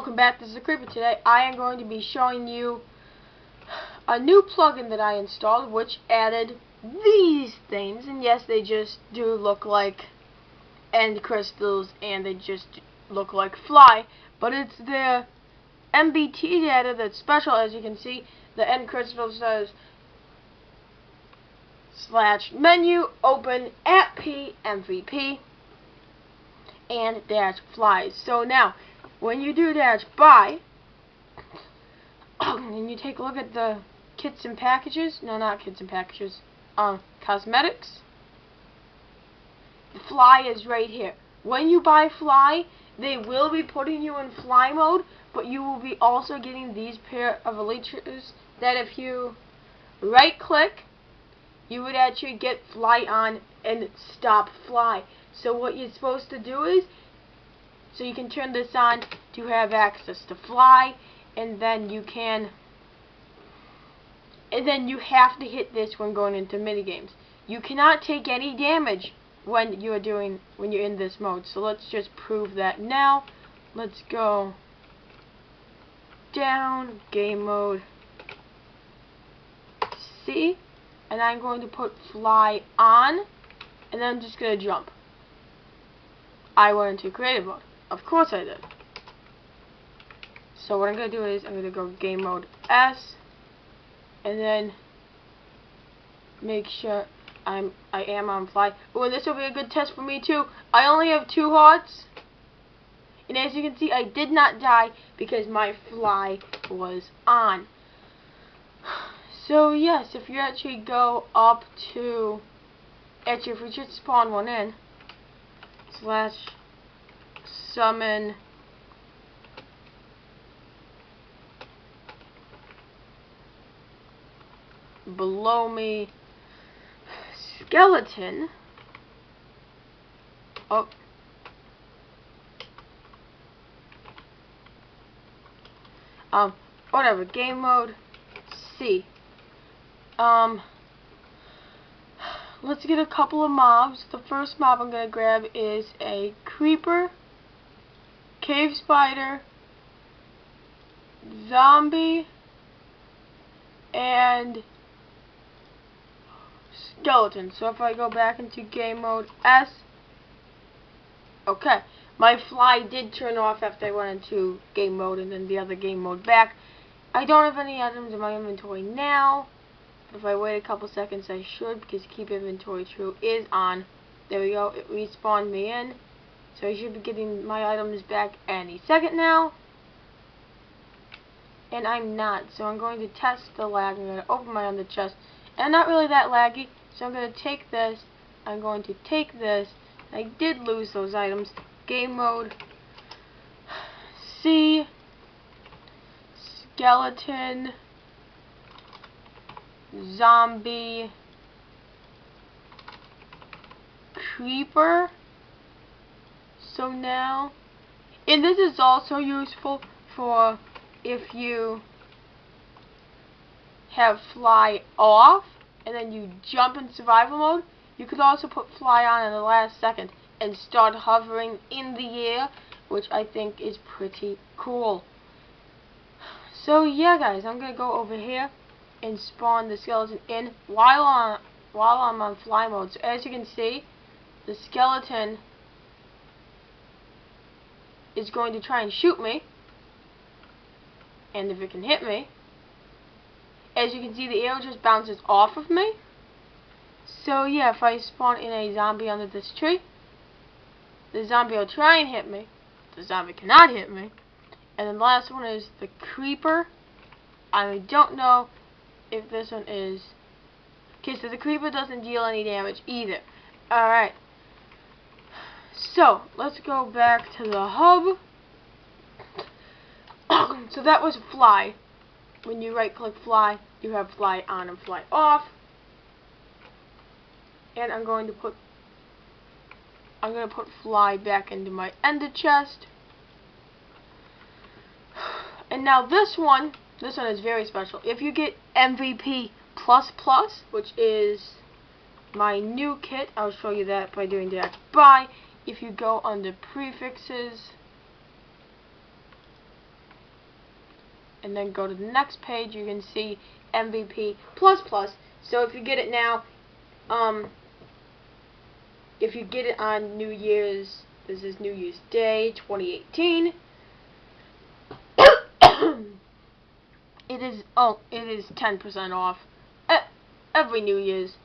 welcome back. This is the Creeper. Today I am going to be showing you a new plugin that I installed, which added these things. And yes, they just do look like end crystals, and they just look like fly. But it's the MBT data that's special. As you can see, the end crystal says /menu open at P MVP and dash flies. So now, when you do dash buy, and you take a look at the kits and packages, no, not kits and packages, cosmetics, the fly is right here. When you buy fly, they will be putting you in fly mode, but you will be also getting these pair of elytras that if you right click, you would actually get fly on and stop fly. So what you're supposed to do is, so you can turn this on to have access to fly, and then you can, and then you have to hit this when going into minigames. You cannot take any damage when you're in this mode. So let's just prove that now. Let's go down, game mode, C, and I'm going to put fly on, and then I'm just going to jump. I went into creative mode. Of course I did. So what I'm going to do is I'm going to go game mode S, and then make sure I am on fly. Oh, and this will be a good test for me too. I only have 2 hearts, and as you can see, I did not die because my fly was on. So yes, if you actually go up to, actually if we just spawn one in, /summon below me skeleton. Oh, whatever, game mode C. Let's get a couple of mobs. The first mob I'm gonna grab is a creeper, cave spider, zombie, and skeleton. So if I go back into game mode S, okay, my fly did turn off after I went into game mode and then the other game mode back. I don't have any items in my inventory now. If I wait a couple seconds, I should, because keep inventory true is on. There we go, it respawned me in. So I should be getting my items back any second now. And I'm not, so I'm going to test the lag. I'm going to open my other chest. And I'm not really that laggy, so I'm going to take this. I'm going to take this. I did lose those items. Game mode C, skeleton, zombie, creeper. So now, and this is also useful for if you have fly off and then you jump in survival mode, you could also put fly on in the last second and start hovering in the air, which I think is pretty cool. So yeah guys, I'm going to go over here and spawn the skeleton in while I'm on fly mode. So as you can see, the skeleton is going to try and shoot me, and if it can hit me, as you can see, the arrow just bounces off of me. So yeah, if I spawn in a zombie under this tree, the zombie will try and hit me. The zombie cannot hit me. And then the last one is the creeper. I don't know if this one is, okay, so the creeper doesn't deal any damage either. Alright, so let's go back to the hub. So that was fly. When you right click fly, you have fly on and fly off. And I'm going to put fly back into my ender chest. And now this one is very special. If you get MVP++, which is my new kit, I'll show you that by doing dash buy. If you go under prefixes, and then go to the next page, you can see MVP plus plus. So if you get it now, if you get it on New Year's, this is New Year's Day 2018. It is 10% off every New Year's.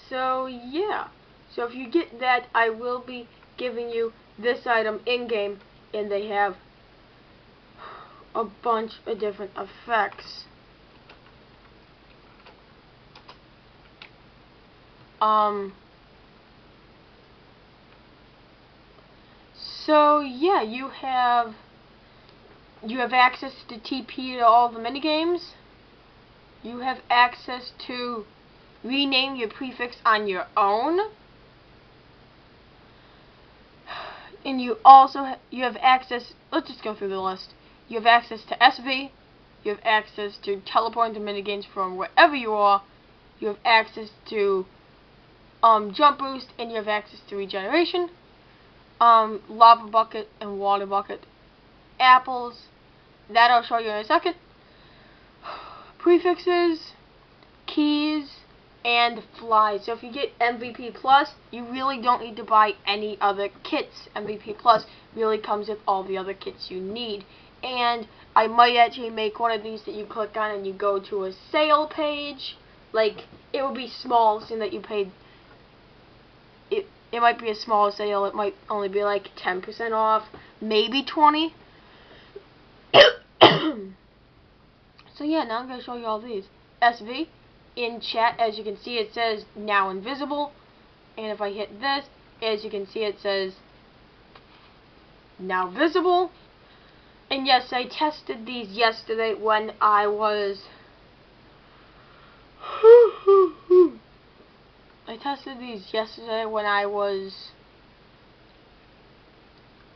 So yeah. So if you get that, I will be giving you this item in game, and they have a bunch of different effects. So yeah, you have access to TP to all the minigames. You have access to rename your prefix on your own. And you also you have access, let's just go through the list. You have access to SV, you have access to teleporting to minigames from wherever you are, you have access to jump boost, and you have access to regeneration, lava bucket and water bucket, apples, that I'll show you in a second, prefixes, keys, and flies. So if you get MVP Plus, you really don't need to buy any other kits. MVP Plus really comes with all the other kits you need. And I might actually make one of these that you click on and you go to a sale page. Like, it will be small, seeing that you paid. It might be a small sale. It might only be like 10% off, maybe 20. So yeah, now I'm going to show you all these. SV. In chat, as you can see, it says now invisible, and if I hit this, as you can see, it says now visible. And yes, I tested these yesterday when I was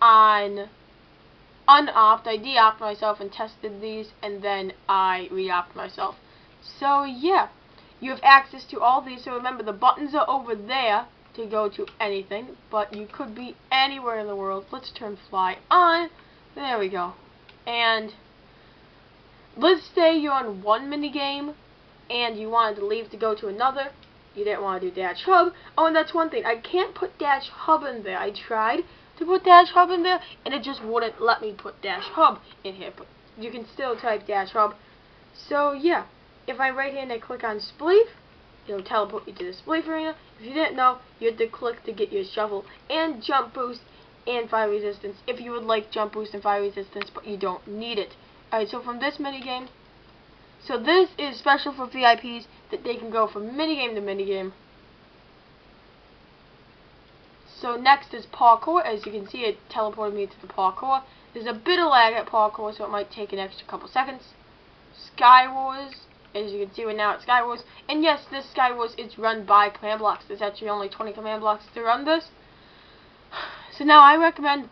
on unopt. I de-opt myself and tested these, and then I re-opt myself. So yeah, you have access to all these. So remember, the buttons are over there to go to anything, but you could be anywhere in the world. Let's turn fly on. There we go. And let's say you're on one minigame and you wanted to leave to go to another. You didn't want to do Dash Hub. Oh, and that's one thing. I can't put Dash Hub in there. I tried to put Dash Hub in there, and it just wouldn't let me put Dash Hub in here. But you can still type Dash Hub. So yeah, if I right here and I click on Spleef, it'll teleport you to the Spleef arena. If you didn't know, you had to click to get your shovel and jump boost and fire resistance if you would like jump boost and fire resistance, but you don't need it. Alright, so from this minigame, so this is special for VIPs, that they can go from minigame to minigame. So next is parkour. As you can see, it teleported me to the parkour. There's a bit of lag at parkour, so it might take an extra couple seconds. Skywars. As you can see, we're now at Skywars. And yes, this Skywars is run by command blocks. There's actually only 20 command blocks to run this. So now I recommend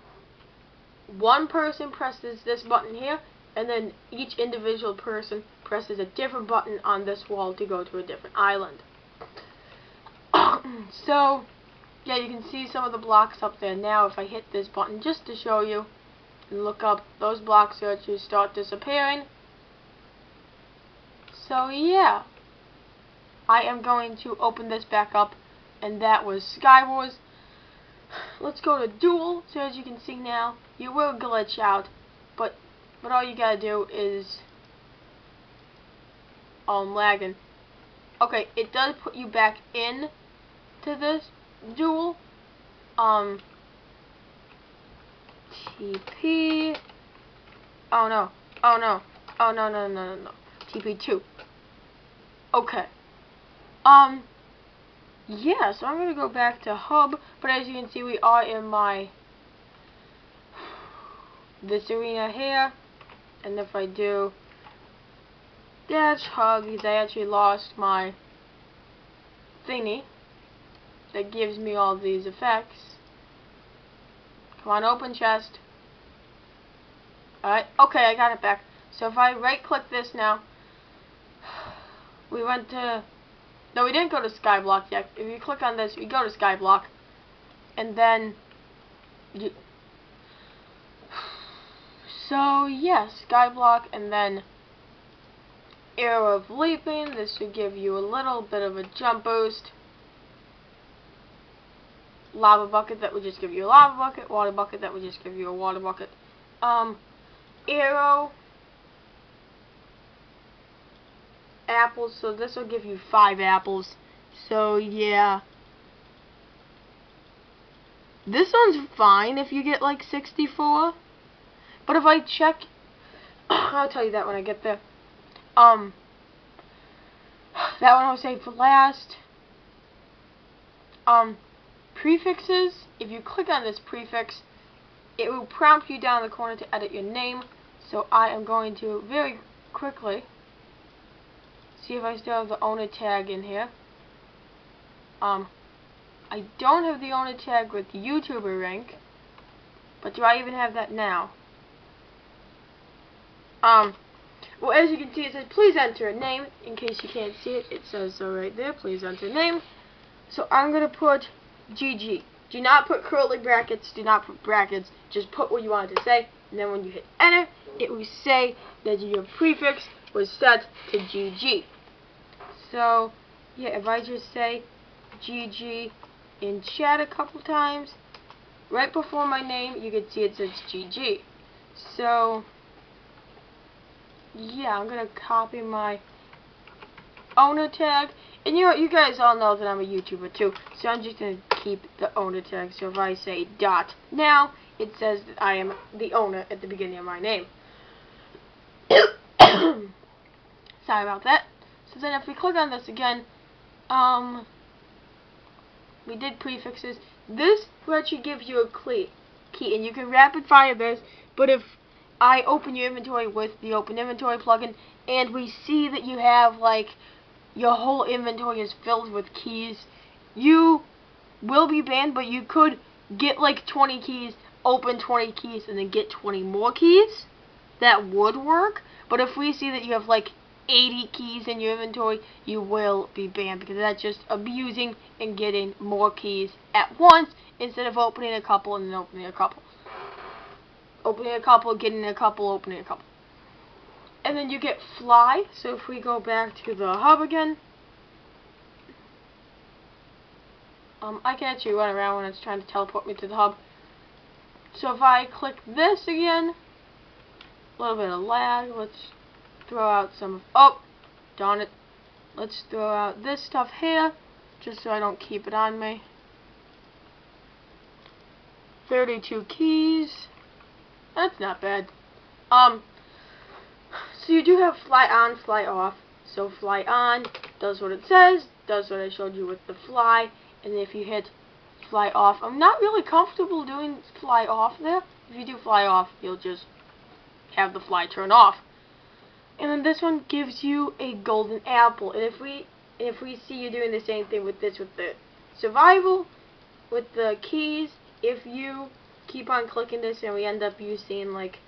one person presses this button here, and then each individual person presses a different button on this wall to go to a different island. So, yeah, you can see some of the blocks up there now. If I hit this button just to show you, and look up, those blocks actually start disappearing. So yeah, I am going to open this back up, and that was Skywars. Let's go to Duel. So as you can see now, you will glitch out, but all you gotta do is lagging. Okay, it does put you back in to this Duel. TP. Oh no. Oh no. Oh no no no no no. TP2. Okay. Yeah, so I'm gonna go back to Hub, but as you can see, we are in this arena here, and if I do Dash Hub, because I actually lost my thingy that gives me all these effects. Come on, open chest. Alright, okay, I got it back. So if I right click this now, we went to, no, we didn't go to Skyblock yet. If you click on this, we go to Skyblock, and then so yeah, Skyblock, and then Arrow of Leaping, this would give you a little bit of a jump boost. Lava Bucket, that would just give you a lava bucket. Water Bucket, that would just give you a water bucket. Arrow. Apples, so this will give you 5 apples. So yeah. This one's fine if you get like 64. But if I check, I'll tell you that when I get there. That one I'll save for last. Prefixes, if you click on this prefix, it will prompt you down in the corner to edit your name. So I am going to very quickly see if I still have the owner tag in here. I don't have the owner tag with the YouTuber rank, but do I even have that now? Well, as you can see, it says please enter a name. In case you can't see it, it says so right there, please enter a name. So I'm going to put GG. Do not put curly brackets, do not put brackets, just put what you want to say, and then when you hit enter, it will say that your prefix was set to GG. So, yeah, if I just say GG in chat a couple times, right before my name, you can see it says GG. So, yeah, I'm going to copy my owner tag. And you guys all know that I'm a YouTuber too, so I'm just going to keep the owner tag. So if I say dot now, it says that I am the owner at the beginning of my name. Sorry about that. So then if we click on this again, we did prefixes. This will actually give you a key, and you can rapid fire this, but if I open your inventory with the Open Inventory plugin, and we see that you have, like, your whole inventory is filled with keys, you will be banned, but you could get, like, 20 keys, open 20 keys, and then get 20 more keys. That would work, but if we see that you have, like, 80 keys in your inventory, you will be banned, because that's just abusing and getting more keys at once, instead of opening a couple and then opening a couple. Opening a couple, getting a couple, opening a couple. And then you get fly. So if we go back to the hub again, I can actually run around when it's trying to teleport me to the hub. So if I click this again, a little bit of lag, let's throw out some of, oh, darn it. Let's throw out this stuff here, just so I don't keep it on me. 32 keys. That's not bad. So you do have fly on, fly off. So fly on does what it says, does what I showed you with the fly, and if you hit fly off, I'm not really comfortable doing fly off there. If you do fly off, you'll just have the fly turn off. And then this one gives you a golden apple. And if we see you doing the same thing with this, with the survival, with the keys, if you keep on clicking this and we end up using like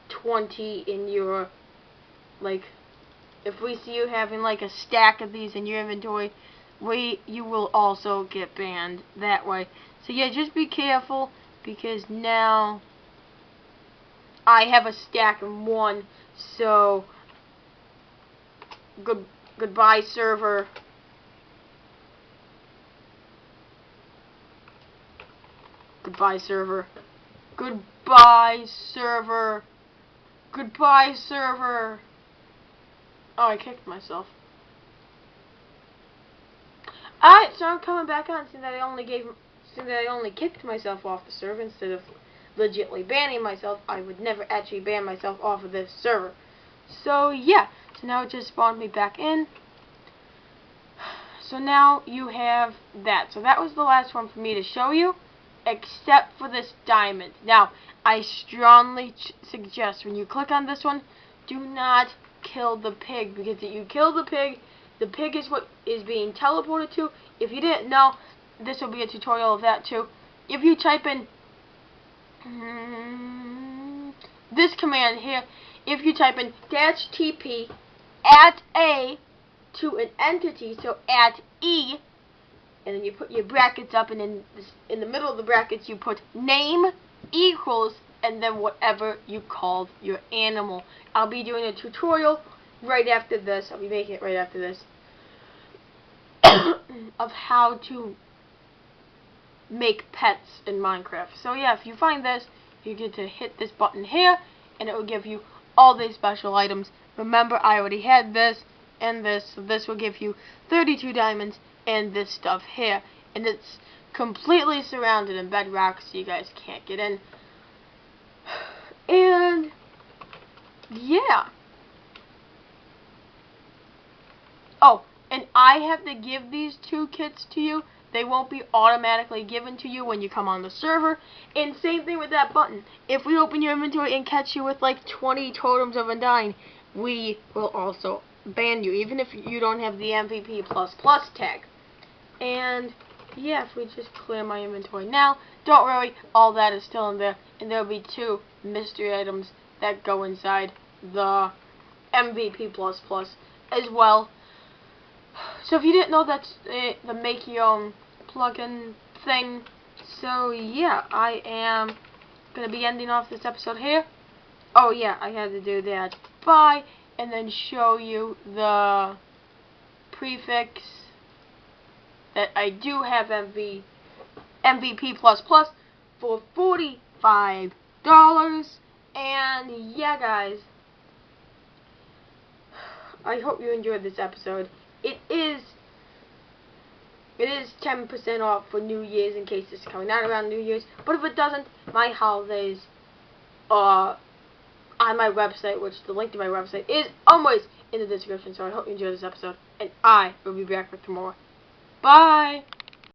20 in your, like, if we see you having like a stack of these in your inventory, you will also get banned that way. So yeah, just be careful, because now I have a stack of 1, so goodbye server. Goodbye server. Goodbye server. Goodbye server. Oh, I kicked myself. Alright, so I'm coming back on, seeing that I only kicked myself off the server instead of legitly banning myself. I would never actually ban myself off of this server. So yeah, so now it just spawned me back in. So now you have that. So that was the last one for me to show you, except for this diamond. Now, I strongly suggest when you click on this one, do not kill the pig, because if you kill the pig is what is being teleported to. If you didn't know, this will be a tutorial of that too. If you type in this command here, if you type in -tp at a to an entity, so at e, and then you put your brackets up, and in the middle of the brackets you put name equals, and then whatever you called your animal. I'll be doing a tutorial right after this. I'll be making it right after this. Of how to make pets in Minecraft. So yeah, if you find this, you get to hit this button here, and it will give you all these special items. Remember, I already had this and this, so this will give you 32 diamonds and this stuff here. And it's completely surrounded in bedrock, so you guys can't get in. And yeah. Oh, and I have to give these 2 kits to you. They won't be automatically given to you when you come on the server. And same thing with that button. If we open your inventory and catch you with like 20 totems of Undying, we will also ban you, even if you don't have the MVP++ tag. And yeah, if we just clear my inventory now, don't worry, all that is still in there. And there will be 2 mystery items that go inside the MVP++ as well. So if you didn't know, that's the make your own plugin thing. So yeah, I am going to be ending off this episode here. Oh yeah, I had to do that. Bye. And then show you the prefix that I do have MVP++ for $45. And yeah, guys, I hope you enjoyed this episode. It is 10% off for New Year's in case it's coming out around New Year's. But if it doesn't, my holidays are on my website, which the link to my website is always in the description. So I hope you enjoyed this episode, and I will be back with more. Bye!